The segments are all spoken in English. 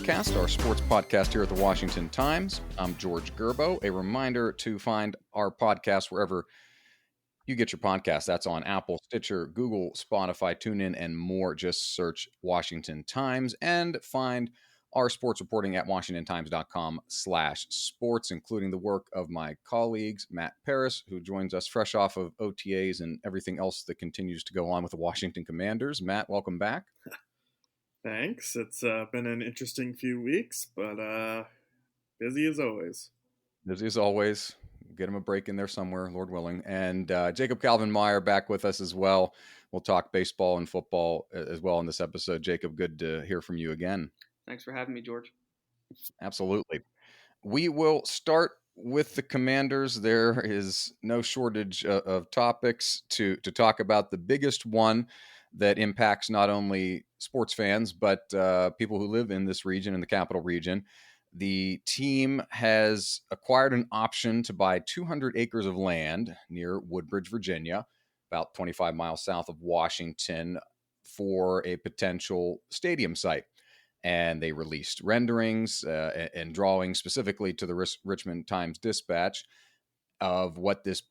Sportscast, our sports podcast here at the Washington Times. I'm George Gerbo. A reminder to find our podcast wherever you get your podcast. That's on Apple, Stitcher, Google, Spotify, TuneIn, and more. Just search Washington Times and find our sports reporting at washingtontimes.com/sports, including the work of my colleagues, Matt Paris, who joins us fresh off of OTAs and everything else that continues to go on with the Washington Commanders. Matt, welcome back. Thanks. It's been an interesting few weeks, but busy as always. Busy as always. Get him a break in there somewhere, Lord willing. And Jacob Calvin Meyer back with us as well. We'll talk baseball and football as well in this episode. Jacob, good to hear from you again. Thanks for having me, George. Absolutely. We will start with the Commanders. There is no shortage of topics to talk about. The biggest one that impacts not only sports fans, but people who live in this region, in the capital region. The team has acquired an option to buy 200 acres of land near Woodbridge, Virginia, about 25 miles south of Washington, for a potential stadium site. And they released renderings and drawings specifically to the Richmond Times-Dispatch of what this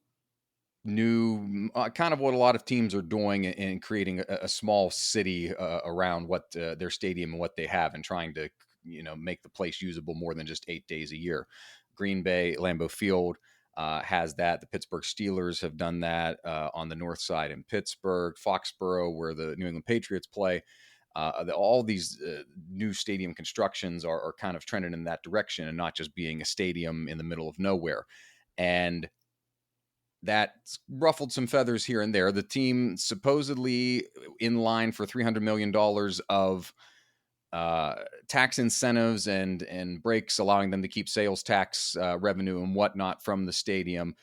new, kind of what a lot of teams are doing in creating a small city around what their stadium and what they have, and trying to, make the place usable more than just 8 days a year. Green Bay, Lambeau Field has that. The Pittsburgh Steelers have done that on the north side in Pittsburgh. Foxborough, where the New England Patriots play. All these new stadium constructions are kind of trending in that direction, and not just being a stadium in the middle of nowhere. And that's ruffled some feathers here and there. The team supposedly in line for $300 million of tax incentives and breaks, allowing them to keep sales tax revenue and whatnot from the stadium.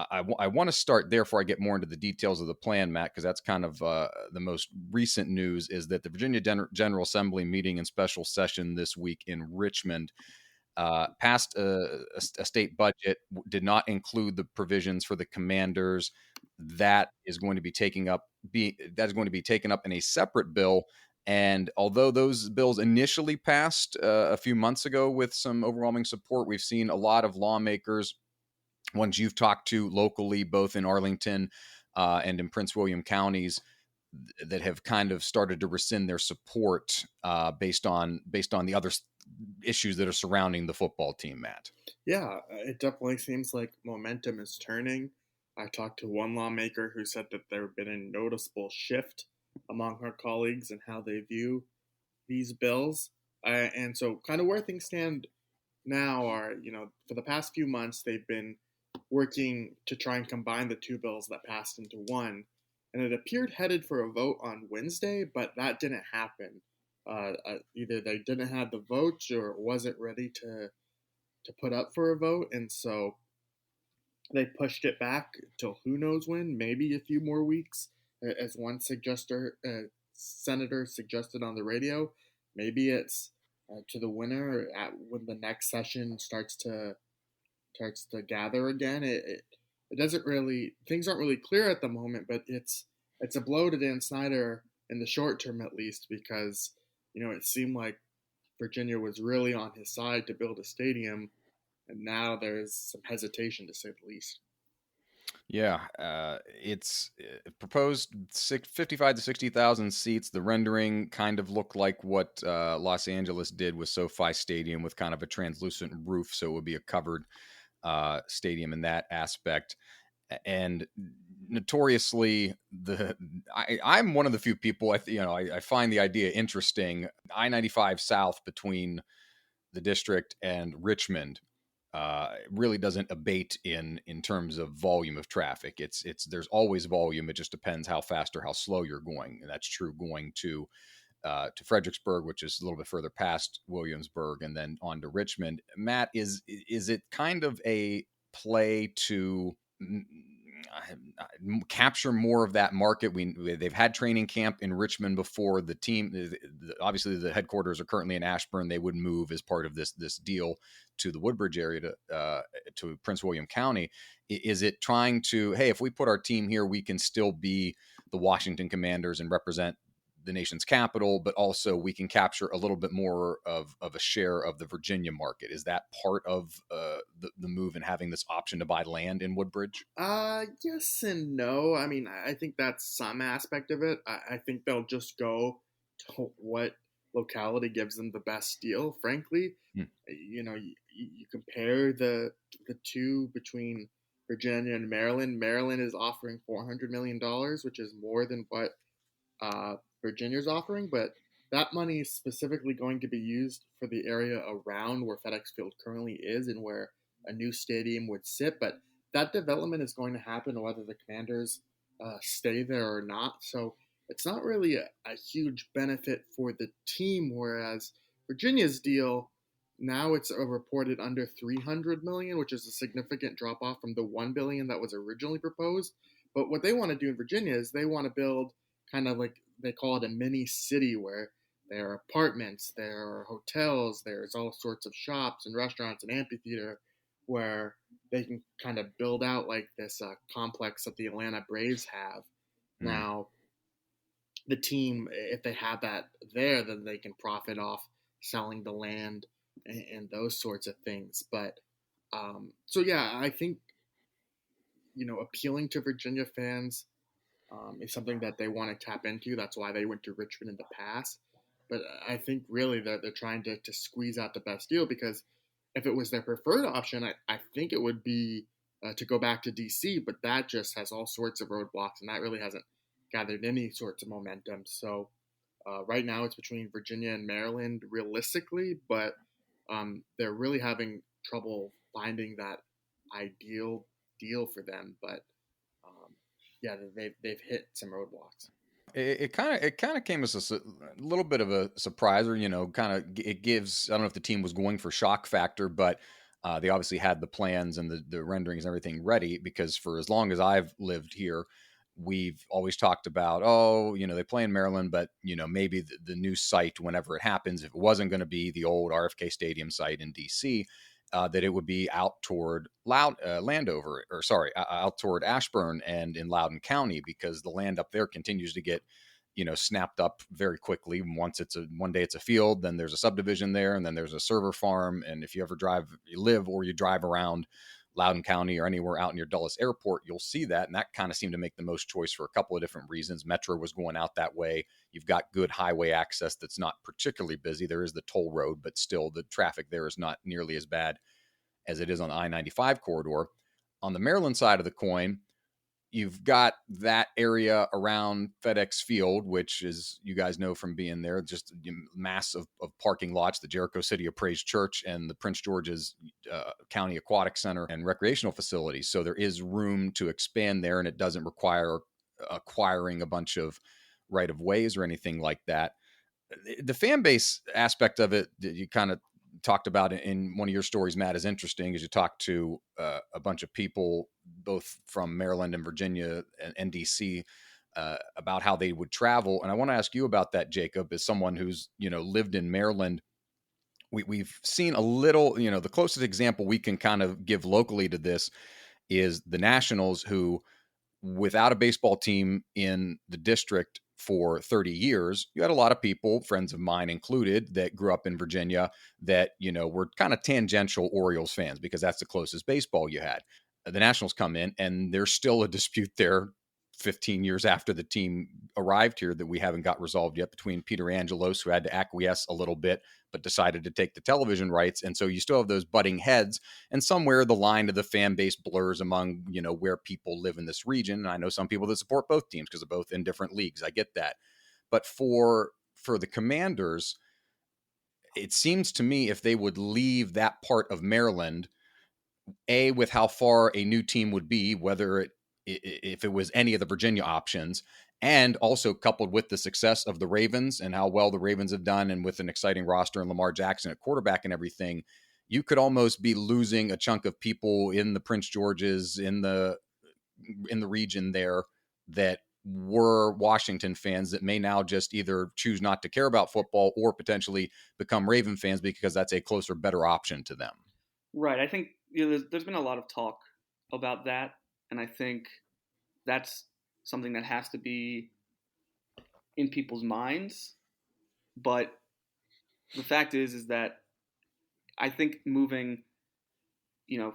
I want to start there before I get more into the details of the plan, Matt, because that's kind of the most recent news, is that the Virginia General Assembly meeting in special session this week in Richmond passed a state budget, did not include the provisions for the Commanders. That is going to be taken up in a separate bill. And although those bills initially passed a few months ago with some overwhelming support, we've seen a lot of lawmakers, ones you've talked to locally, both in Arlington and in Prince William counties, that have kind of started to rescind their support based on the other issues that are surrounding the football team, Matt. Yeah, it definitely seems like momentum is turning. I talked to one lawmaker who said that there had been a noticeable shift among her colleagues in how they view these bills. And so kind of where things stand now are, for the past few months, they've been working to try and combine the two bills that passed into one. And it appeared headed for a vote on Wednesday, but that didn't happen. Either they didn't have the votes or wasn't ready to put up for a vote. And so they pushed it back till who knows when, maybe a few more weeks, as one senator suggested on the radio. Maybe it's to the winter when the next session starts to gather again. It doesn't really, things aren't really clear at the moment, but it's a blow to Dan Snyder in the short term, at least, because it seemed like Virginia was really on his side to build a stadium, and now there's some hesitation, to say the least. Yeah, it's proposed 55 to 60,000 seats. The rendering kind of looked like what Los Angeles did with SoFi Stadium, with kind of a translucent roof, so it would be a covered stadium in that aspect. And notoriously, I'm one of the few people, I find the idea interesting. I-95 south between the district and Richmond really doesn't abate in terms of volume of traffic. There's always volume. It just depends how fast or how slow you're going. And that's true going to Fredericksburg, which is a little bit further past Williamsburg, and then on to Richmond. Matt, is it kind of a play to capture more of that market? They've had training camp in Richmond before. The team, obviously the headquarters are currently in Ashburn. They would move as part of this deal to the Woodbridge area, to Prince William County. Is it trying to, hey, if we put our team here, we can still be the Washington Commanders and represent the nation's capital, but also we can capture a little bit more of a share of the Virginia market. Is that part of the move in having this option to buy land in Woodbridge? Yes and no. I mean, I think that's some aspect of it. I think they'll just go to what locality gives them the best deal. Frankly, Hmm. you compare the two between Virginia and Maryland. Maryland is offering $400 million, which is more than what Virginia's offering, but that money is specifically going to be used for the area around where FedEx Field currently is and where a new stadium would sit. But that development is going to happen whether the Commanders stay there or not. So it's not really a huge benefit for the team. Whereas Virginia's deal, now it's reported under 300 million, which is a significant drop off from the 1 billion that was originally proposed. But what they want to do in Virginia is they want to build kind of like they call it a mini city where there are apartments, there are hotels, there's all sorts of shops and restaurants and amphitheater where they can kind of build out like this complex that the Atlanta Braves have. Mm. Now, the team, if they have that there, then they can profit off selling the land and those sorts of things. But so yeah, I think appealing to Virginia fans is something that they want to tap into. That's why they went to Richmond in the past. But I think really they're trying to squeeze out the best deal because if it was their preferred option, I think it would be to go back to D.C., but that just has all sorts of roadblocks and that really hasn't gathered any sorts of momentum. So right now it's between Virginia and Maryland realistically, but they're really having trouble finding that ideal deal for them. But yeah, they've hit some roadblocks. It kind of came as a little bit of a surprise, or kind of it gives. I don't know if the team was going for shock factor, but they obviously had the plans and the renderings and everything ready because for as long as I've lived here, we've always talked about they play in Maryland, but maybe the new site whenever it happens, if it wasn't going to be the old RFK Stadium site in DC. That it would be out toward Landover, or sorry, out toward Ashburn and in Loudoun County, because the land up there continues to get, snapped up very quickly. One day it's a field, then there's a subdivision there, and then there's a server farm. And if you ever live or you drive around Loudoun County or anywhere out near Dulles Airport, you'll see that. And that kind of seemed to make the most choice for a couple of different reasons. Metro was going out that way. You've got good highway access that's not particularly busy. There is the toll road, but still the traffic there is not nearly as bad as it is on the I-95 corridor. On the Maryland side of the coin, you've got that area around FedEx Field, which is, you guys know from being there, just a mass of parking lots, the Jericho City Appraised Church and the Prince George's County Aquatic Center and recreational facilities. So there is room to expand there, and it doesn't require acquiring a bunch of right of ways or anything like that. The fan base aspect of it, you kind of talked about in one of your stories, Matt, is interesting as you talk to a bunch of people, both from Maryland and Virginia and D.C., about how they would travel. And I want to ask you about that, Jacob, as someone who's, lived in Maryland. We've seen a little, the closest example we can kind of give locally to this is the Nationals, who, without a baseball team in the district for 30 years, you had a lot of people, friends of mine included, that grew up in Virginia that, were kind of tangential Orioles fans because that's the closest baseball you had. The Nationals come in and there's still a dispute there 15 years after the team arrived here that we haven't got resolved yet between Peter Angelos, who had to acquiesce a little bit, but decided to take the television rights. And so you still have those butting heads, and somewhere the line of the fan base blurs among, where people live in this region. And I know some people that support both teams because they're both in different leagues. I get that. But for the Commanders, it seems to me if they would leave that part of Maryland, with how far a new team would be, whether if it was any of the Virginia options, and also coupled with the success of the Ravens and how well the Ravens have done, and with an exciting roster and Lamar Jackson at quarterback and everything, you could almost be losing a chunk of people in the Prince George's, in the region there, that were Washington fans that may now just either choose not to care about football or potentially become Raven fans because that's a closer, better option to them. Right. I think there's been a lot of talk about that, and I think that's something that has to be in people's minds, but the fact is that I think moving, you know,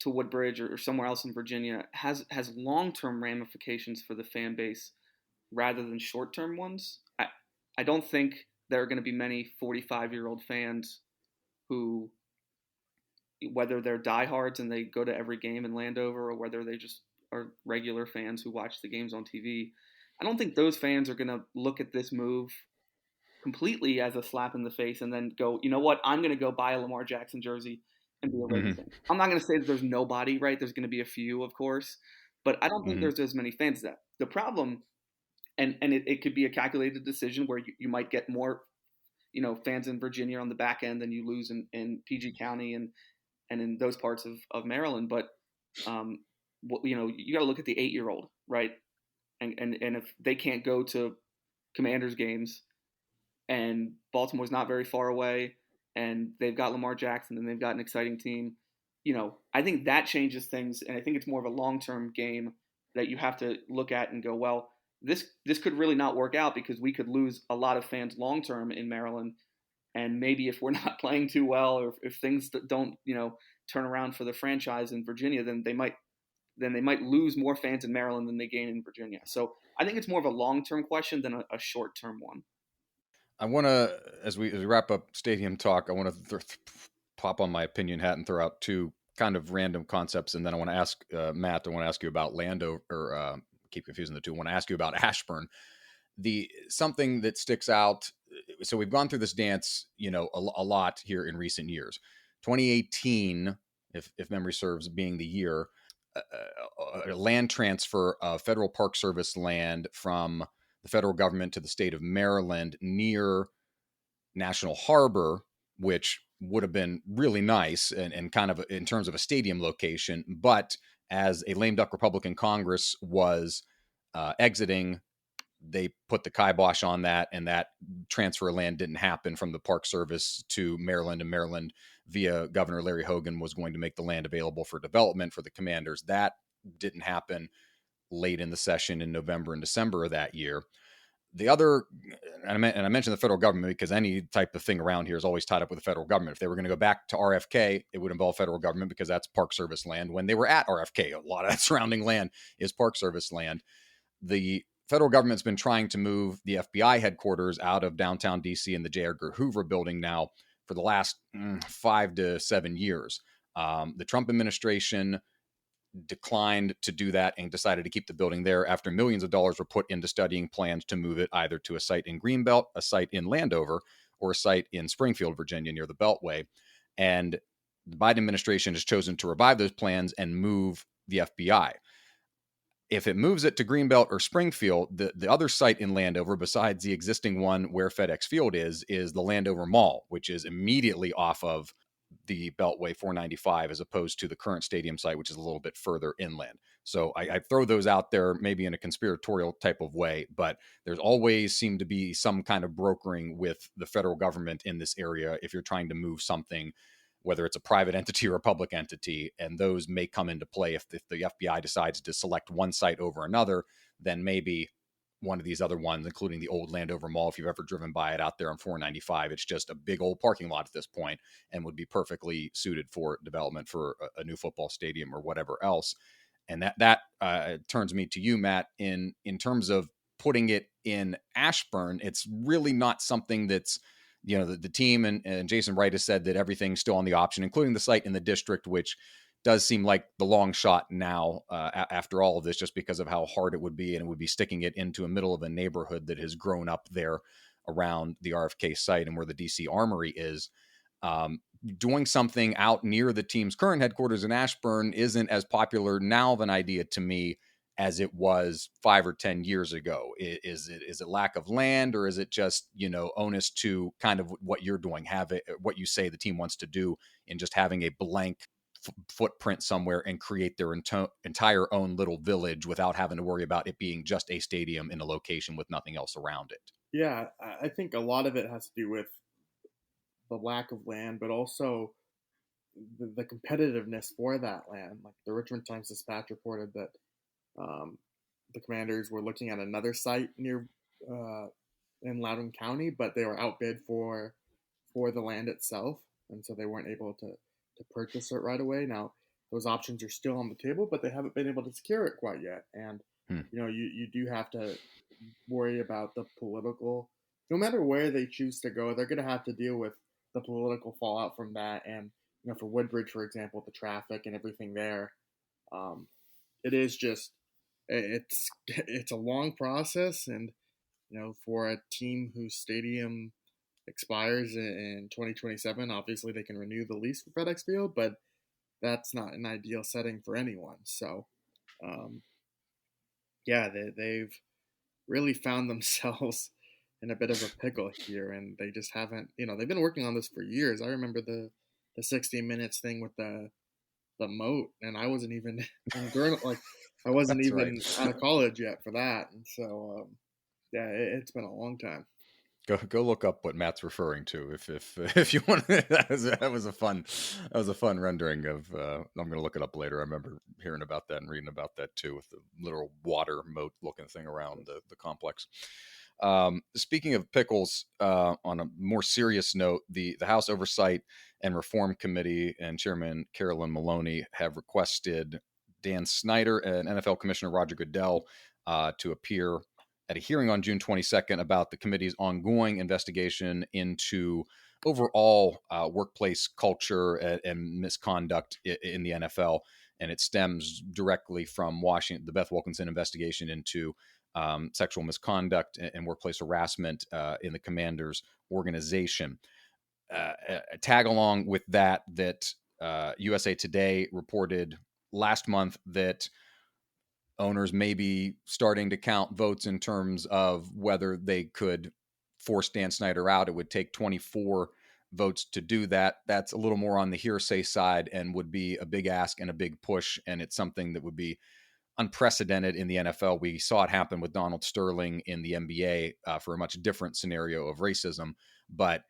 to Woodbridge or somewhere else in Virginia has long term ramifications for the fan base rather than short term ones. I don't think there are going to be many 45-year-old fans who, whether they're diehards and they go to every game in Landover or whether they just are regular fans who watch the games on TV, I don't think those fans are going to look at this move completely as a slap in the face and then go, you know what, I'm going to go buy a Lamar Jackson jersey and be a Raiders Mhm. fan. I'm not going to say that there's nobody, right? There's going to be a few, of course, but I don't think Mhm. there's as many fans as that. The problem, and it could be a calculated decision where you might get more, fans in Virginia on the back end than you lose in PG County and in those parts of Maryland. But you got to look at the 8-year-old, right? And if they can't go to Commanders games and Baltimore's not very far away, and they've got Lamar Jackson, and they've got an exciting team. I think that changes things, and I think it's more of a long-term game that you have to look at and go, well, this could really not work out because we could lose a lot of fans long-term in Maryland, and maybe if we're not playing too well, or if things don't, turn around for the franchise in Virginia, then they might lose more fans in Maryland than they gain in Virginia. So I think it's more of a long-term question than a short-term one. I want to, as we wrap up stadium talk, I want to pop on my opinion hat and throw out two kind of random concepts, and then I want to ask Matt. I want to ask you about Lando, or keep confusing the two. I want to ask you about Ashburn. The something that sticks out. So we've gone through this dance, a lot here in recent years. 2018, if memory serves, being the year, a land transfer of federal Park Service land from the federal government to the state of Maryland near National Harbor, which would have been really nice and kind of in terms of a stadium location. But as a lame duck Republican Congress was exiting, they put the kibosh on that, and that transfer of land didn't happen from the Park Service to Maryland. And Maryland, via Governor Larry Hogan, was going to make the land available for development for the Commanders. That didn't happen late in the session in November and December of that year. The other, and I mentioned the federal government because any type of thing around here is always tied up with the federal government. If they were going to go back to RFK, it would involve federal government because that's Park Service land. When they were at RFK, a lot of that surrounding land is Park Service land. The federal government's been trying to move the FBI headquarters out of downtown D.C. in the J. Edgar Hoover building now for the last 5 to 7 years. The Trump administration declined to do that and decided to keep the building there after millions of dollars were put into studying plans to move it either to a site in Greenbelt, a site in Landover, or a site in Springfield, Virginia, near the Beltway. And the Biden administration has chosen to revive those plans and move the FBI. If it moves it to Greenbelt or Springfield, the other site in Landover, besides the existing one where FedEx Field is the Landover Mall, which is immediately off of the Beltway 495 as opposed to the current stadium site, which is a little bit further inland. So I throw those out there maybe in a conspiratorial type of way, but there's always seemed to be some kind of brokering with the federal government in this area if you're trying to move something, whether it's a private entity or a public entity, and those may come into play if the FBI decides to select one site over another, then maybe one of these other ones, including the old Landover Mall, if you've ever driven by it out there on 495, it's just a big old parking lot at this point and would be perfectly suited for development for a new football stadium or whatever else. And that turns me to you, Matt, in terms of putting it in Ashburn. It's really not something that's, the team and Jason Wright has said that everything's still on the option, including the site in the district, which does seem like the long shot now after all of this, just because of how hard it would be. And it would be sticking it into the middle of a neighborhood that has grown up there around the RFK site and where the DC Armory is. Doing something out near the team's current headquarters in Ashburn isn't as popular now of an idea to me as it was 5 or 10 years ago. Is it lack of land, or is it just, onus to kind of what you're doing, have it, what you say the team wants to do, in just having a blank footprint somewhere and create their entire own little village without having to worry about it being just a stadium in a location with nothing else around it? Yeah, I think a lot of it has to do with the lack of land, but also the competitiveness for that land. Like the Richmond Times Dispatch reported that the Commanders were looking at another site near in Loudoun County, but they were outbid for the land itself, and so they weren't able to purchase it right away. Now those options are still on the table, but they haven't been able to secure it quite yet. And Hmm. you do have to worry about the political. No matter where they choose to go, they're going to have to deal with the political fallout from that. And for Woodbridge, for example, the traffic and everything there, um, it is just it's a long process, and for a team whose stadium expires in 2027, obviously they can renew the lease for FedEx Field, but that's not an ideal setting for anyone. So, um, yeah, they've really found themselves in a bit of a pickle here, and they just haven't. They've been working on this for years. I remember the 60 minutes thing with the moat, and I wasn't even in I wasn't That's right. even out of college yet for that, and so yeah, it's been a long time. Go look up what Matt's referring to if you want. That was a fun rendering of. I'm going to look it up later. I remember hearing about that and reading about that too, with the literal water moat looking thing around the complex. Speaking of pickles, on a more serious note, the House Oversight and Reform Committee and Chairman Carolyn Maloney have requested Dan Snyder and NFL Commissioner Roger Goodell to appear at a hearing on June 22nd about the committee's ongoing investigation into overall workplace culture and misconduct in the NFL. And it stems directly from the Beth Wilkinson investigation into sexual misconduct and workplace harassment in the Commanders organization. Tag along with that USA Today reported last month that owners may be starting to count votes in terms of whether they could force Dan Snyder out. It would take 24 votes to do that. That's a little more on the hearsay side and would be a big ask and a big push. And it's something that would be unprecedented in the NFL. We saw it happen with Donald Sterling in the NBA for a much different scenario of racism. But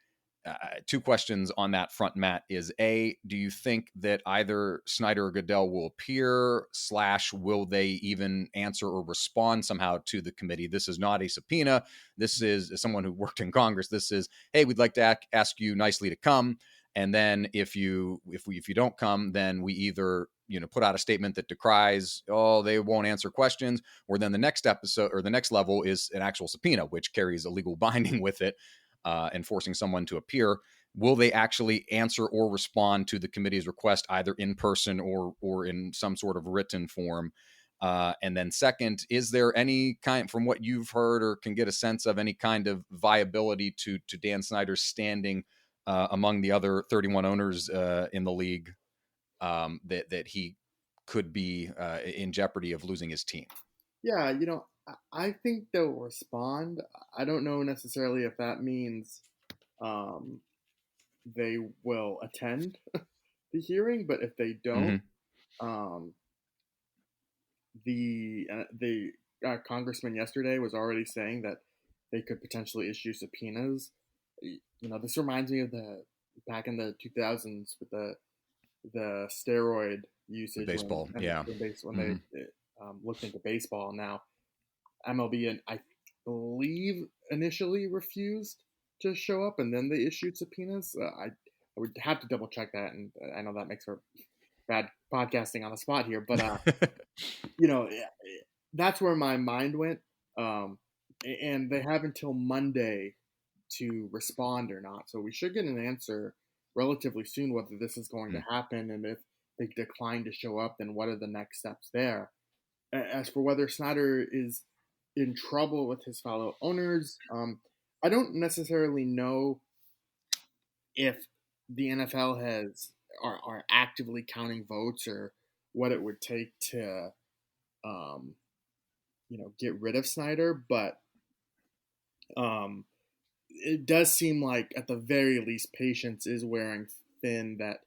two questions on that front, Matt, is A, do you think that either Snyder or Goodell will appear / will they even answer or respond somehow to the committee? This is not a subpoena. This is, as someone who worked in Congress, this is, hey, we'd like to ask you nicely to come. And then if you don't come, then we either put out a statement that decries, oh, they won't answer questions, or then the next episode or the next level is an actual subpoena, which carries a legal binding with it, and forcing someone to appear. Will they actually answer or respond to the committee's request, either in person or in some sort of written form? And then second, is there any kind, from what you've heard or can get a sense of, any kind of viability to Dan Snyder's standing among the other 31 owners in the league, that he could be in jeopardy of losing his team? Yeah, I think they'll respond. I don't know necessarily if that means um, they will attend the hearing, but if they don't, Mm-hmm. um, the congressman yesterday was already saying that they could potentially issue subpoenas. This reminds me of the back in the 2000s with the steroid The usage baseball, yeah. when Mm-hmm. they looked into baseball. Now MLB, and I believe initially refused to show up, and then they issued subpoenas. I would have to double check that, and I know that makes for bad podcasting on the spot here, but you know, that's where my mind went. Um, and they have until Monday to respond or not. So we should get an answer relatively soon whether this is going to happen, and if they decline to show up, then what are the next steps there. As for whether Snyder is in trouble with his fellow owners, I don't necessarily know if the NFL are actively counting votes or what it would take to um, get rid of Snyder, but um, it does seem like at the very least patience is wearing thin, that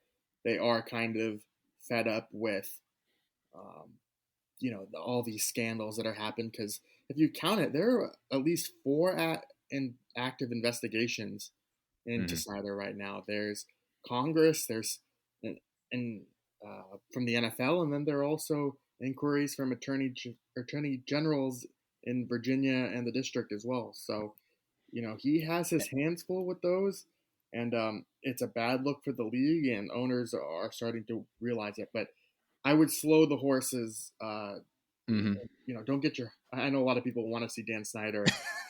they are kind of fed up with um, all these scandals that are happening, because if you count it, there are at least four active investigations into Mm-hmm. Snyder right now. There's Congress, there's and from the NFL, and then there are also inquiries from attorney generals in Virginia and the district as well. So, he has his hands full with those, and it's a bad look for the league, and owners are starting to realize it. But I would slow the horses. Mm-hmm. Don't get your. I know a lot of people want to see Dan Snyder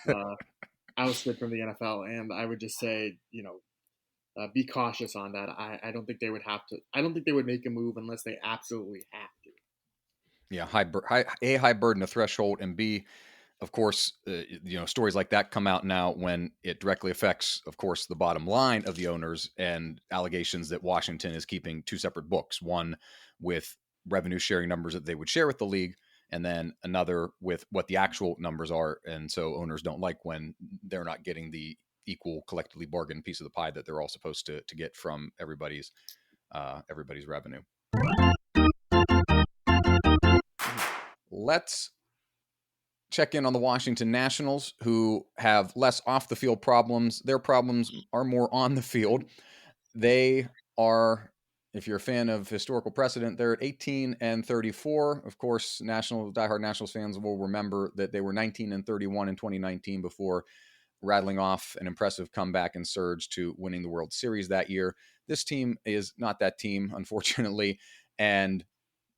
uh, ousted from the NFL, and I would just say, be cautious on that. I don't think they would have to. I don't think they would make a move unless they absolutely have to. Yeah, high burden of threshold, and B, of course, stories like that come out now when it directly affects, of course, the bottom line of the owners, and allegations that Washington is keeping two separate books, one with revenue sharing numbers that they would share with the league, and then another with what the actual numbers are. And so owners don't like when they're not getting the equal collectively bargained piece of the pie that they're all supposed to get from everybody's revenue. Let's check in on the Washington Nationals, who have less off the field problems. Their problems are more on the field. They are, if you're a fan of historical precedent, they're at 18-34. Of course, diehard Nationals fans will remember that they were 19-31 in 2019 before rattling off an impressive comeback and surge to winning the World Series that year. This team is not that team, unfortunately, and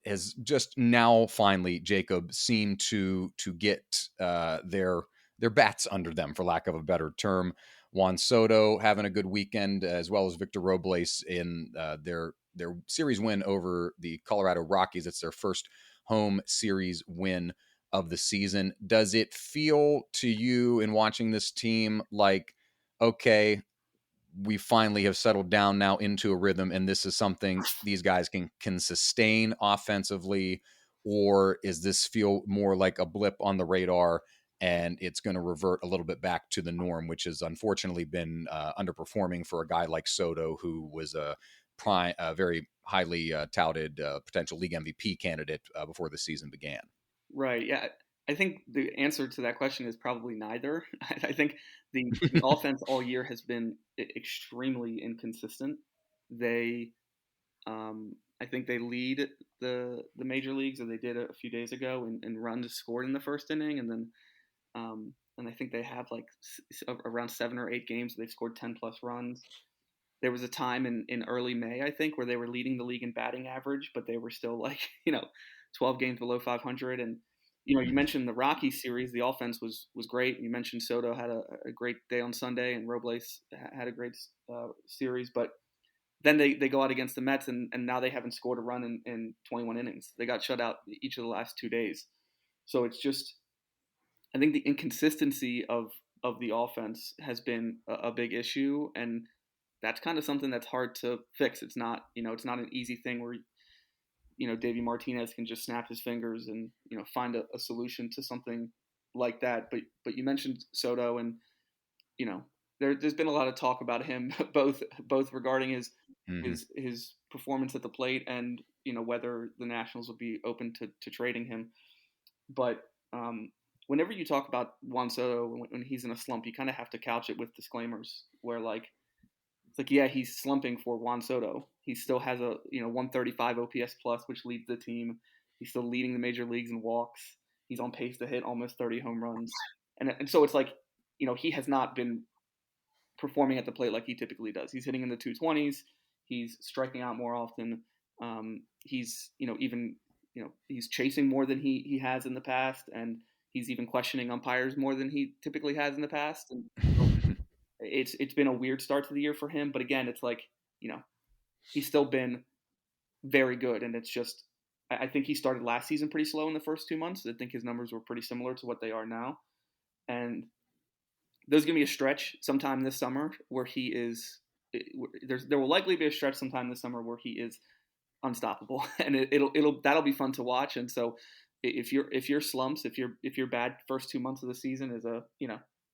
has just now finally, Jacob, seemed to get their bats under them, for lack of a better term. Juan Soto having a good weekend, as well as Victor Robles in their series win over the Colorado Rockies. It's their first home series win of the season. Does it feel to you, in watching this team, like, okay, we finally have settled down now into a rhythm, and this is something these guys can sustain offensively? Or is this feel more like a blip on the radar, and it's going to revert a little bit back to the norm, which has unfortunately been underperforming for a guy like Soto, who was a very highly touted potential league MVP candidate before the season began? Right. Yeah. I think the answer to that question is probably neither. I think the offense all year has been extremely inconsistent. They, I think they lead the major leagues, or they did a few days ago, in runs scored in the first inning, and then and I think they have like around 7 or 8 games they've scored 10+ runs. There was a time in early May, I think, where they were leading the league in batting average, but they were still like 12 games below 500. And you mentioned the Rockies series. The offense was great. You mentioned Soto had a great day on Sunday, and Robles had a great series. But then they go out against the Mets, and now they haven't scored a run in 21 innings. They got shut out each of the last 2 days. So it's just, I think the inconsistency of the offense has been a big issue, and that's kind of something that's hard to fix. It's not an easy thing where Davey Martinez can just snap his fingers and find a solution to something like that. But you mentioned Soto, and there's been a lot of talk about him, both regarding his performance at the plate, and whether the Nationals would be open to trading him. But whenever you talk about Juan Soto when he's in a slump, you kind of have to couch it with disclaimers, where it's like, yeah, he's slumping for Juan Soto. He still has a 135 OPS plus, which leads the team. He's still leading the major leagues in walks. He's on pace to hit almost 30 home runs, and so it's like he has not been performing at the plate like he typically does. He's hitting in the 220s. He's striking out more often. He's even he's chasing more than he has in the past, and he's even questioning umpires more than he typically has in the past. And it's been a weird start to the year for him, but again, it's like he's still been very good, and it's just I think he started last season pretty slow in the first 2 months. I think his numbers were pretty similar to what they are now, and there's going to be a stretch sometime this summer where he is. There will likely be a stretch sometime this summer where he is unstoppable, and that'll be fun to watch. And so, if your slumps, if your bad first 2 months of the season is a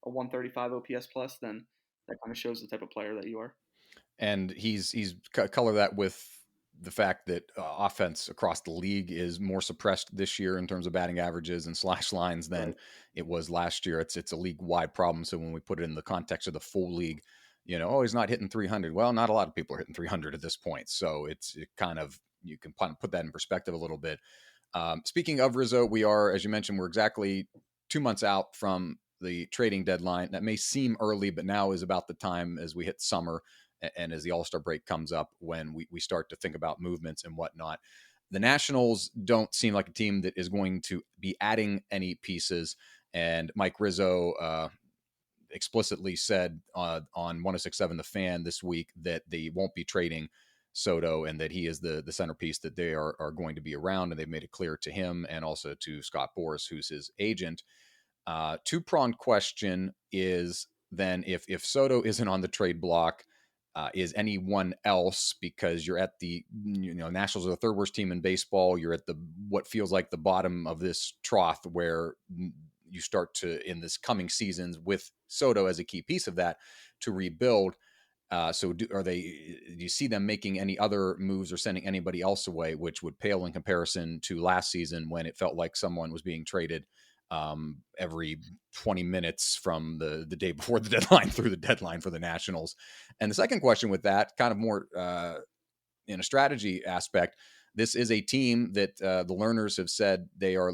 135 OPS plus, then that kind of shows the type of player that you are. And he's color that with the fact that offense across the league is more suppressed this year in terms of batting averages and slash lines than it was last year. It's a league wide problem. So when we put it in the context of the full league, he's not hitting 300. Well, not a lot of people are hitting 300 at this point. So you can put that in perspective a little bit. Speaking of Rizzo, we are, as you mentioned, we're exactly 2 months out from the trading deadline. That may seem early, but now is about the time as we hit summer and as the All-Star break comes up when we start to think about movements and whatnot. The Nationals don't seem like a team that is going to be adding any pieces. And Mike Rizzo explicitly said on 106.7 The Fan this week that they won't be trading Soto and that he is the centerpiece that they are going to be around. And they've made it clear to him and also to Scott Boras, who's his agent. Two-pronged question is then if Soto isn't on the trade block, is anyone else, because you're at the, Nationals are the third worst team in baseball. You're at what feels like the bottom of this trough where you start to, in this coming seasons with Soto as a key piece of that, to rebuild. So do you see them making any other moves or sending anybody else away, which would pale in comparison to last season when it felt like someone was being traded every 20 minutes from the day before the deadline through the deadline for the Nationals? And the second question with that, kind of more in a strategy aspect, this is a team that the Lerners have said they are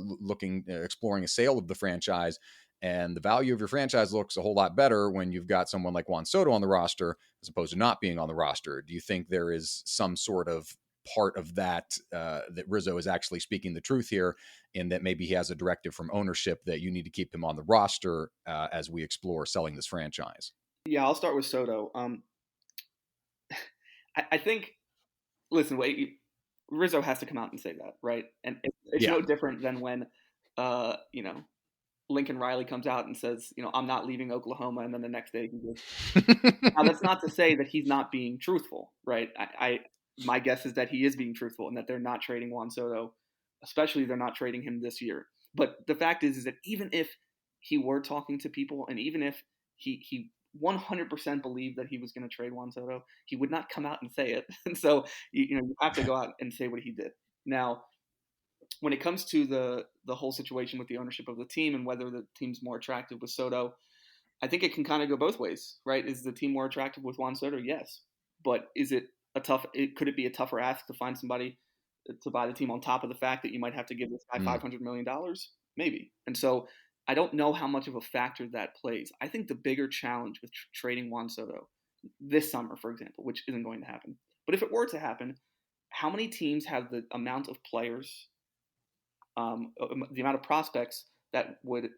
exploring a sale of the franchise. And the value of your franchise looks a whole lot better when you've got someone like Juan Soto on the roster as opposed to not being on the roster. Do you think there is some sort of part of that that Rizzo is actually speaking the truth here, in that maybe he has a directive from ownership that you need to keep him on the roster as we explore selling this franchise? Yeah, I'll start with Soto. I think, listen, Rizzo has to come out and say that, right? And it's no different than when, Lincoln Riley comes out and says, I'm not leaving Oklahoma, and then the next day he goes. Now, that's not to say that he's not being truthful, right? My guess is that he is being truthful and that they're not trading Juan Soto, especially they're not trading him this year. But the fact is that even if he were talking to people, and even if he 100% believed that he was going to trade Juan Soto, he would not come out and say it. And so, you have to go out and say what he did. Now, when it comes to the whole situation with the ownership of the team and whether the team's more attractive with Soto, I think it can kind of go both ways, right? Is the team more attractive with Juan Soto? Yes. But could it be a tougher ask to find somebody to buy the team on top of the fact that you might have to give this guy $500 million? Maybe. And so I don't know how much of a factor that plays. I think the bigger challenge with trading Juan Soto this summer, for example, which isn't going to happen, but if it were to happen, how many teams have the amount of players, the amount of prospects that would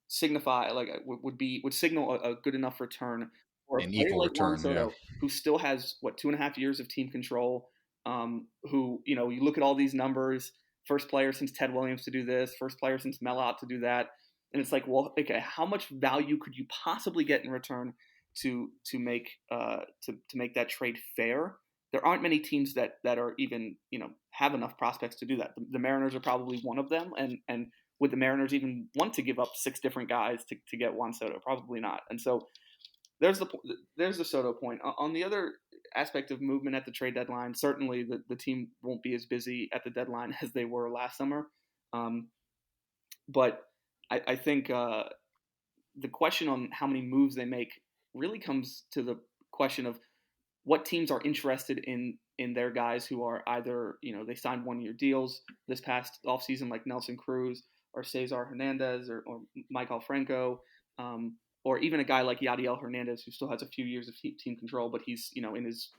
signify, would signal a good enough return for a An player equal like Juan return, Soto, who still has 2.5 years of team control, who, you look at all these numbers, first player since Ted Williams to do this, first player since Mellott to do that, and it's like, well, okay, how much value could you possibly get in return to make that trade fair? There aren't many teams that are even, have enough prospects to do that. The Mariners are probably one of them, and would the Mariners even want to give up 6 different guys to get Juan Soto? Probably not. And so there's the Soto point. On the other aspect of movement at the trade deadline, certainly the team won't be as busy at the deadline as they were last summer. But I think the question on how many moves they make really comes to the question of what teams are interested in their guys who are either, they signed 1-year deals this past offseason, like Nelson Cruz or Cesar Hernandez or Michael Franco, or even a guy like Yadiel Hernandez, who still has a few years of team control, but he's, in his,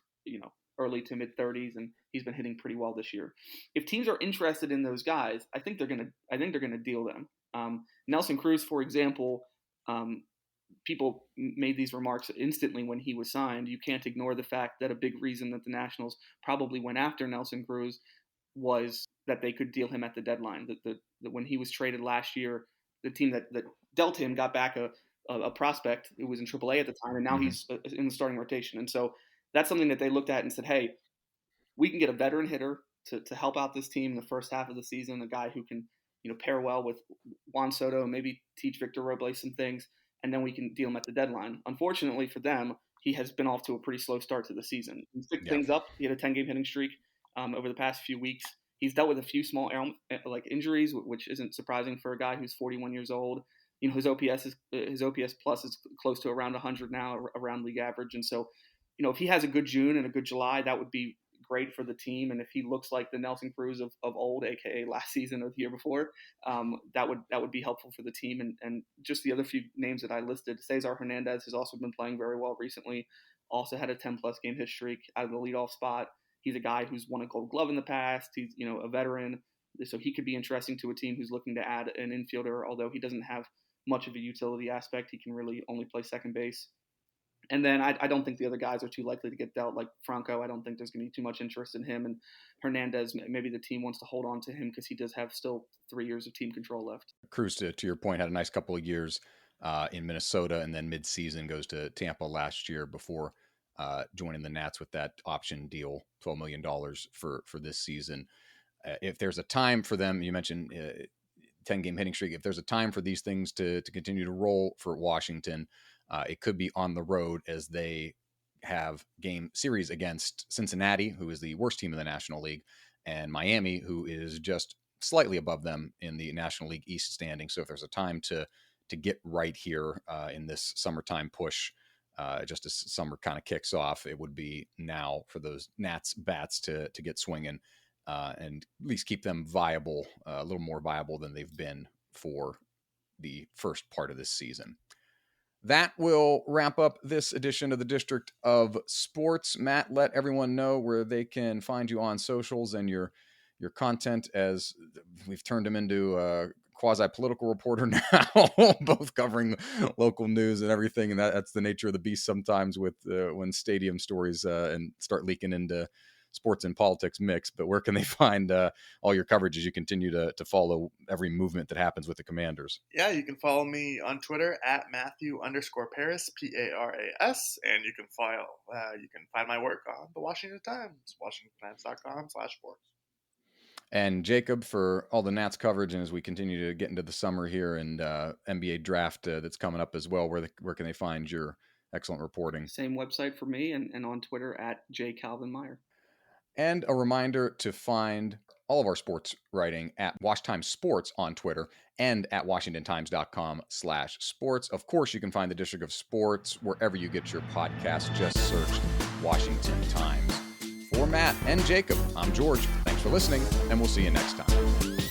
early to mid 30s, and he's been hitting pretty well this year. If teams are interested in those guys, I think they're gonna deal them. Nelson Cruz, for example, people made these remarks instantly when he was signed. You can't ignore the fact that a big reason that the Nationals probably went after Nelson Cruz was that they could deal him at the deadline. That when he was traded last year, the team that dealt him got back a prospect who was in AAA at the time, and now he's in the starting rotation. And so that's something that they looked at and said, hey, we can get a veteran hitter to help out this team in the first half of the season, a guy who can, pair well with Juan Soto and maybe teach Victor Robles some things, and then we can deal him at the deadline. Unfortunately for them, he has been off to a pretty slow start to the season. He's picked things up. He had a 10-game hitting streak over the past few weeks. He's dealt with a few small injuries, which isn't surprising for a guy who's 41 years old. His OPS plus is close to around 100 now, around league average. And so, if he has a good June and a good July, that would be great for the team. And if he looks like the Nelson Cruz of old, aka last season or the year before, that would be helpful for the team. And just the other few names that I listed, Cesar Hernandez has also been playing very well recently. Also had a 10+ game hit streak out of the leadoff spot. He's a guy who's won a Gold Glove in the past. He's a veteran, so he could be interesting to a team who's looking to add an infielder. Although he doesn't have much of a utility aspect, he can really only play second base. And then I don't think the other guys are too likely to get dealt. Like Franco, I don't think there's going to be too much interest in him. And Hernandez, maybe the team wants to hold on to him because he does have still 3 years of team control left. Cruz, to your point, had a nice couple of years in Minnesota, and then mid-season goes to Tampa last year before joining the Nats with that option deal, $12 million for this season. If there's a time for them, you mentioned 10-game hitting streak. If there's a time for these things to continue to roll for Washington, it could be on the road, as they have game series against Cincinnati, who is the worst team in the National League, and Miami, who is just slightly above them in the National League East standing. So if there's a time to get right here in this summertime push, just as summer kind of kicks off, it would be now for those Nats bats to get swinging and at least keep them viable, a little more viable than they've been for the first part of this season. That will wrap up this edition of the District of Sports. Matt, let everyone know where they can find you on socials and your content, as we've turned him into a quasi-political reporter now, both covering local news and everything. And that's the nature of the beast sometimes with when stadium stories and start leaking into sports and politics mix. But where can they find all your coverage as you continue to follow every movement that happens with the Commanders? Yeah, you can follow me on Twitter at Matthew_Paris, Paras, and you can find my work on the Washington Times, WashingtonTimes.com/sports. And Jacob, for all the Nats coverage, and as we continue to get into the summer here and NBA draft that's coming up as well, where can they find your excellent reporting? Same website for me, and on Twitter at J Calvin Meyer. And a reminder to find all of our sports writing at Wash Times Sports on Twitter and at WashingtonTimes.com/sports. Of course, you can find the District of Sports wherever you get your podcasts. Just search Washington Times. For Matt and Jacob, I'm George. Thanks for listening, and we'll see you next time.